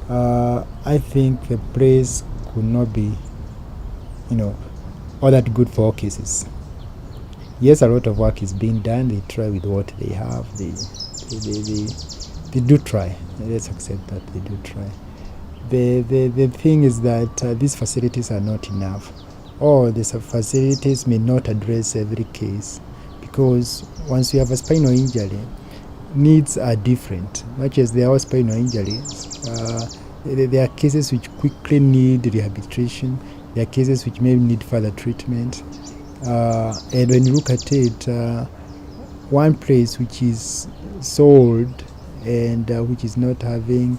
I think the praise could not be, all that good for all cases. Yes, a lot of work is being done. They try with what they have. They do try. Let's accept that they do try. The thing is that these facilities are not enough, or these facilities may not address every case, because once you have a spinal injury, needs are different. Much as there are spinal injuries, there are cases which quickly need rehabilitation. There are cases which may need further treatment. And when you look at it, one place which is sold and which is not having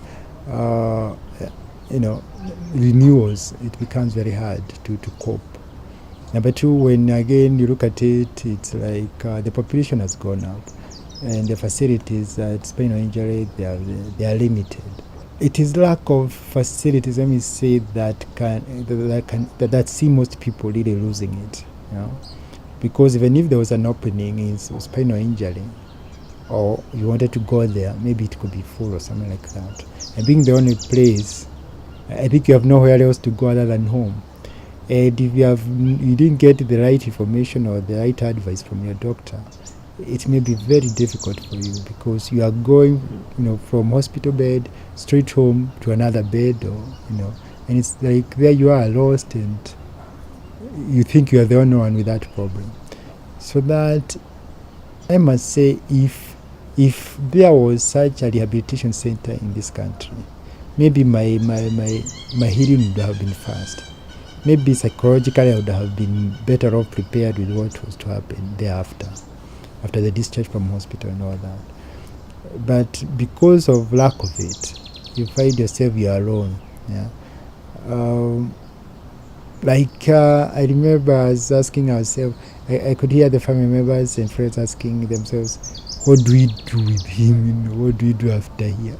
renewals, it becomes very hard to cope. Number two, when again you look at it, it's like the population has gone up, and the facilities at spinal injury, they are limited. It is lack of facilities, let me say, that see most people really losing it. Because even if there was an opening in spinal injury, or you wanted to go there, maybe it could be full or something like that. And being the only place, I think you have nowhere else to go other than home. And if you didn't get the right information or the right advice from your doctor, it may be very difficult for you, because you are going, from hospital bed straight home to another bed, or and it's like there you are lost, and you think you are the only one with that problem. So that I must say, if there was such a rehabilitation center in this country, maybe my healing would have been fast. Maybe psychologically I would have been better off prepared with what was to happen thereafter, after the discharge from hospital and all that. But because of lack of it, you find yourself you're alone. Yeah. I remember I was asking ourselves, I could hear the family members and friends asking themselves, what do we do with him? What do we do after here?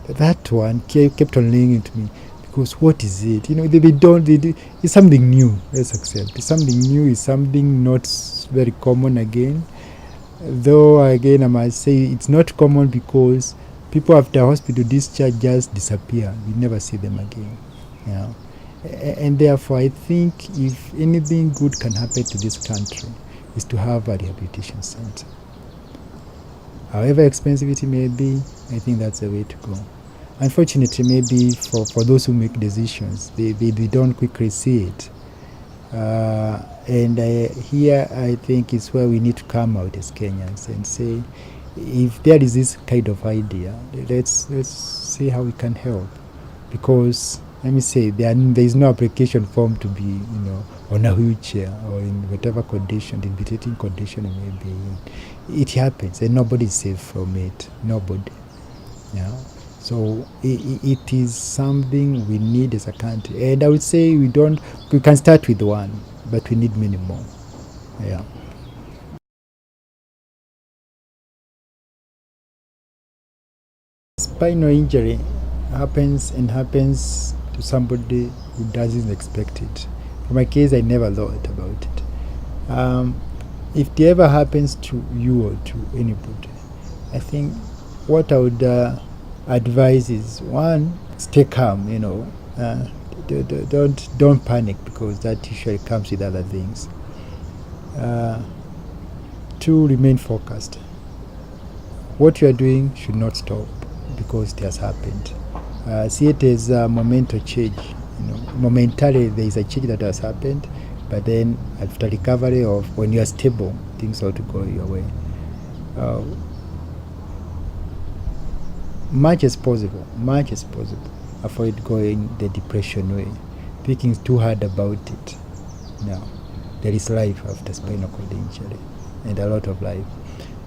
That one kept on laying into me, because what is it? It's something new. Let's accept. It's something new. It's something not very common again. Though again, I must say it's not common, because people after hospital discharge just disappear. We never see them again. And therefore, I think if anything good can happen to this country, is to have a rehabilitation center. However expensive it may be, I think that's the way to go. Unfortunately, maybe for those who make decisions, they don't quickly see it. And here I think it's where we need to come out as Kenyans and say, if there is this kind of idea, let's see how we can help. Because let me say, there is no application form to be, on a wheelchair or in whatever condition, debilitating condition it may be in. It happens, and nobody is safe from it. Nobody. So it is something we need as a country. And I would say we can start with one, but we need many more. Yeah. Spinal injury happens to somebody who doesn't expect it. For my case, I never thought about it. If it ever happens to you or to anybody, I think what I would advise is, one, stay calm. Don't panic, because that usually comes with other things. Two, remain focused. What you are doing should not stop because it has happened. See it as a momentary change. Momentarily there is a change that has happened, but then after recovery, or when you are stable, things ought to go your way. Much as possible, avoid going the depression way, thinking too hard about it. No, there is life after spinal cord injury, and a lot of life.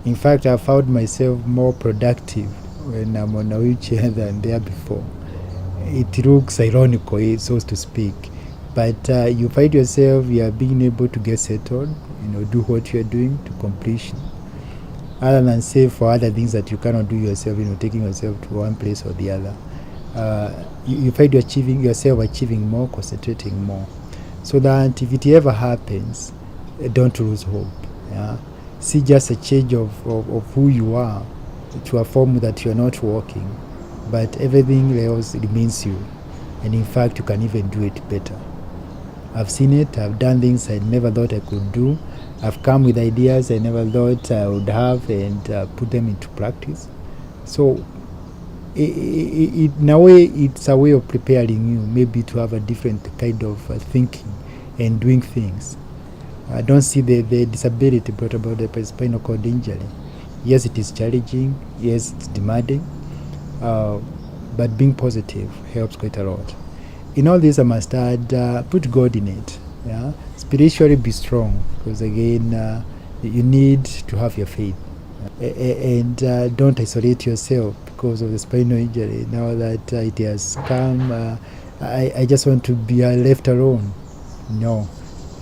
In fact, I found myself more productive when I'm on a wheelchair than there before. It looks ironical, so to speak, but you find yourself, you are being able to get settled, do what you are doing to completion, other than save for other things that you cannot do yourself, taking yourself to one place or the other. You find yourself achieving more, concentrating more, so that if it ever happens, don't lose hope. See just a change of who you are to a form that you're not walking, but everything else remains you. And in fact, you can even do it better. I've seen it. I've done things I never thought I could do. I've come with ideas I never thought I would have, and put them into practice. So in a way, it's a way of preparing you maybe to have a different kind of thinking and doing things. I don't see the disability brought about by spinal cord injury. Yes, it is challenging. Yes, it's demanding. But being positive helps quite a lot. In all this, I must add, put God in it. Yeah, spiritually be strong, because again, you need to have your faith, and don't isolate yourself because of the spinal injury. Now that it has come, I just want to be left alone. No,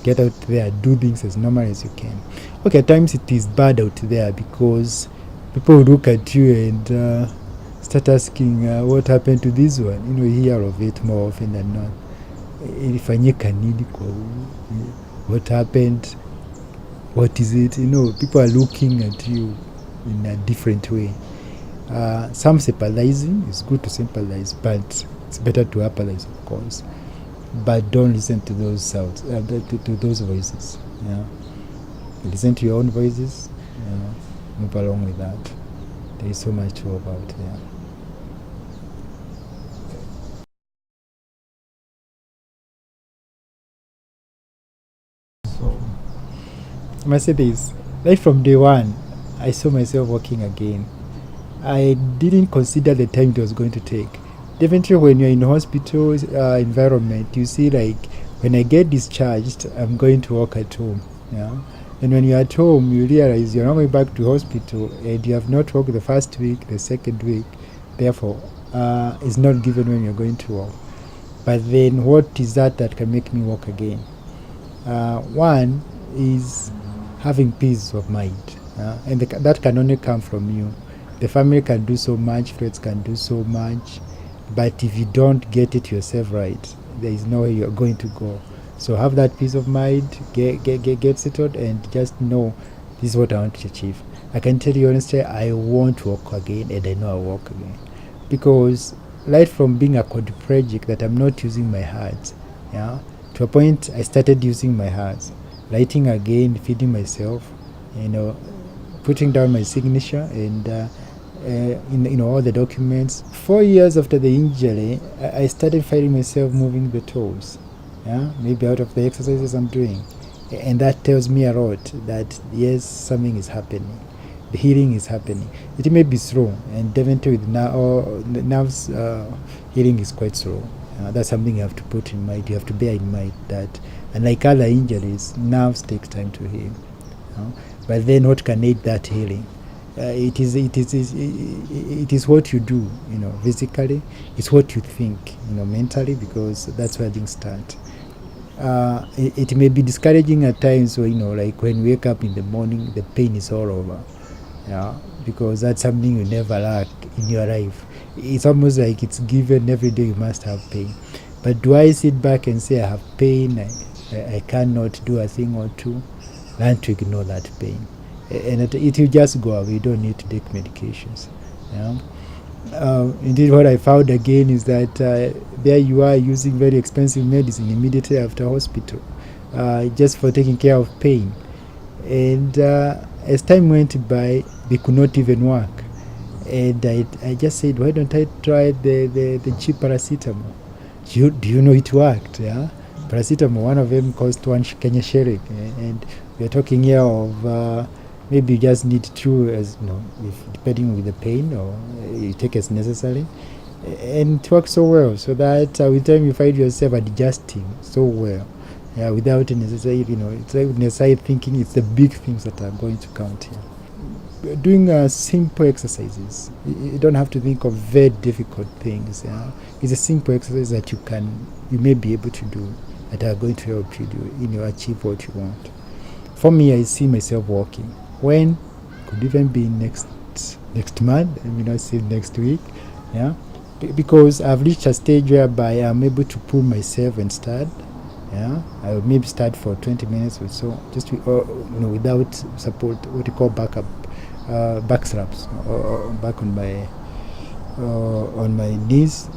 get out there, do things as normal as you can. Okay, at times it is bad out there because people will look at you and start asking what happened to this one. You hear of it more often than not. Ilifanyika nini kwa huyu? What happened? What is it? People are looking at you in a different way. Some sympathizing. It's good to sympathize, but it's better to apologize, of course. But don't listen to those sounds, to those voices. Yeah, listen to your own voices. Move along with that. There is so much to talk about. Yeah. I must say this, right from day one, I saw myself working again. I didn't consider the time it was going to take. Definitely when you're in hospital environment, you see like, when I get discharged, I'm going to work at home. Yeah? And when you're at home, you realize you're not going back to hospital and you have not worked the first week, the second week. Therefore, it's not given when you're going to work. But then what is that can make me work again? One is having peace of mind, and that can only come from you. The family can do so much, friends can do so much, but if you don't get it yourself right, there is nowhere you're going to go. So have that peace of mind, get settled, and just know this is what I want to achieve. I can tell you honestly, I want to walk again, and I know I'll walk again, because right from being a quadriplegic that I'm not using my hands, to a point I started using my hands, writing again, feeding myself, putting down my signature, and in all the documents. 4 years after the injury, I started finding myself moving the toes, maybe out of the exercises I'm doing, and that tells me a lot that yes, something is happening. The healing is happening. It may be slow, and definitely with nerves, healing is quite slow. That's something you have to put in mind. You have to bear in mind that, unlike other injuries, nerves take time to heal. But then, what can aid that healing? It is what you do, physically. It's what you think, mentally, because that's where things start. It may be discouraging at times, like when we wake up in the morning, the pain is all over. Because that's something you never lack in your life. It's almost like it's given every day. You must have pain. But do I sit back and say I have pain, I cannot do a thing or two? Learn to ignore that pain, and it will just go away. You don't need to take medications. Indeed, what I found again is that there you are using very expensive medicine immediately after hospital, just for taking care of pain. And as time went by, they could not even work. And I just said, why don't I try the cheap paracetamol? Do you know it worked? Paracetamol, one of them cost 1 Kenya shilling, and we're talking here of maybe you just need 2, if depending on the pain, or you take as necessary, and it works so well, so that with time you find yourself adjusting so well, without necessarily, it's like necessarily thinking it's the big things that are going to count here. Doing simple exercises. You don't have to think of very difficult things. It's a simple exercise that you may be able to do, that are going to help you do, achieve what you want. For me, I see myself walking. When? Could even be next month. I say next week. Because I've reached a stage whereby I'm able to pull myself and start. I will maybe start for 20 minutes or so, just without support, what you call back straps, or back on my on my knees,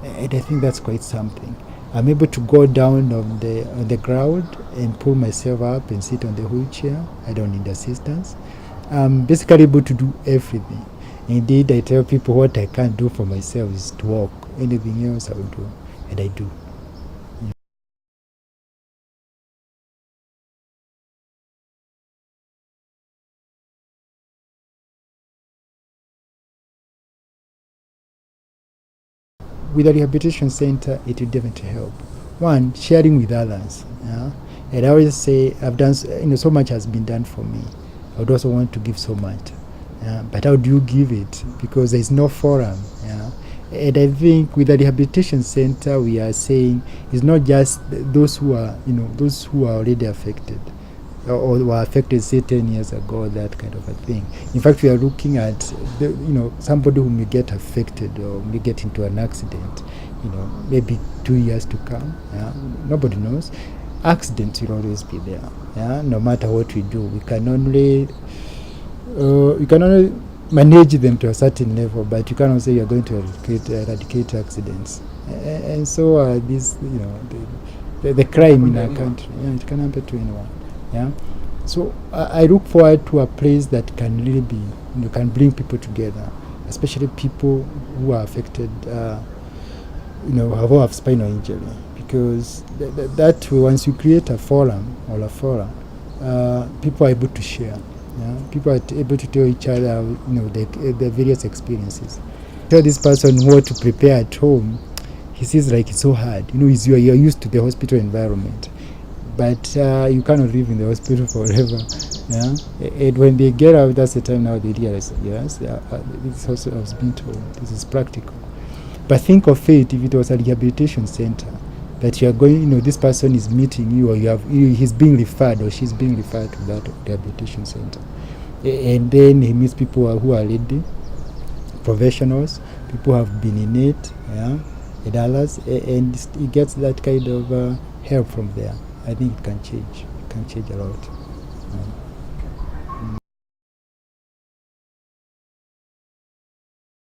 and I think that's quite something. I'm able to go down on the ground and pull myself up and sit on the wheelchair. I don't need assistance. I'm basically able to do everything. Indeed, I tell people what I can't do for myself is to walk. Anything else I will do, and I do. With a rehabilitation center, it will definitely help. One, sharing with others. Yeah? And I always say, I've done, so much has been done for me. I would also want to give so much. But how do you give it? Because there is no forum. Yeah? And I think with the rehabilitation center, we are saying it's not just those who are, those who are already affected or were affected, say, 10 years ago, that kind of a thing. In fact, we are looking at, somebody who may get affected or may get into an accident, maybe 2 years to come. Yeah? Nobody knows. Accidents will always be there. Yeah? No matter what we do, we can only manage them to a certain level, but you cannot say you're going to eradicate accidents. And so this, the crime in our country, it can happen to anyone. Yeah. So I look forward to a place that can really be, can bring people together, especially people who are affected, who have spinal injury, because that way, once you create a forum or a fora, people are able to share. Yeah? People are able to tell each other, their various experiences. Tell this person what to prepare at home. He sees like it's so hard. You're used to the hospital environment, but you cannot live in the hospital forever. Yeah? And when they get out, that's the time now they realize, yes, this also I was being told, this is practical. But think of it, if it was a rehabilitation center, that you are going, this person is meeting you, or he's being referred or she's being referred to that rehabilitation center. And then he meets people who are already professionals, people who have been in it, yeah, and others, and he gets that kind of help from there. I think it can change. It can change a lot.